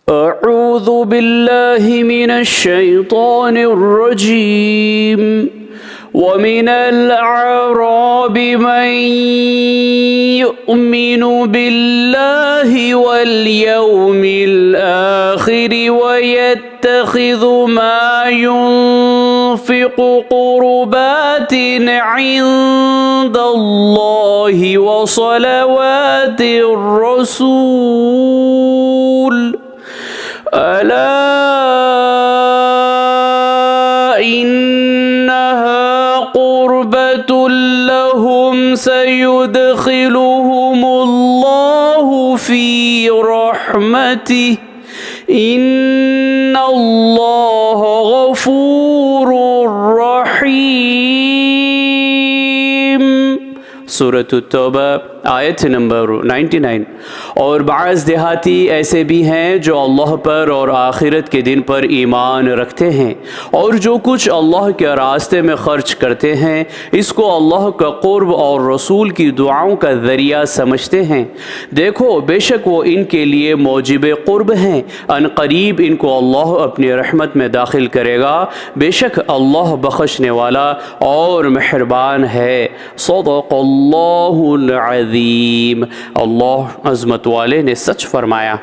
أعوذ بالله من الشيطان الرجيم ومن الأعراب من يؤمن بالله واليوم الآخر ويتخذ ما ينفق قربات عند الله وصلوات الرسول ألا إنها قربة لهم سيدخلهم الله في رحمته إن الله غفور رحيم। सूरत तौबा आयत नंबर 99। और बाज़ देहाती ऐसे भी हैं जो अल्लाह पर और आखिरत के दिन पर ईमान रखते हैं और जो कुछ अल्लाह के रास्ते में ख़र्च करते हैं इसको अल्लाह का क़ुर्ब और रसूल की दुआओं का ज़रिया समझते हैं। देखो बेशक वो इनके लिए मौजिब क़ुर्ब हैं, अनक़रीब इनको अल्लाह अपनी रहमत में दाखिल करेगा। बेशक अल्लाह बख्शने वाला और मेहरबान है। सदक़ल्लाहुल अज़ीम। अल्लाह अज़मत वाले ने सच फरमाया।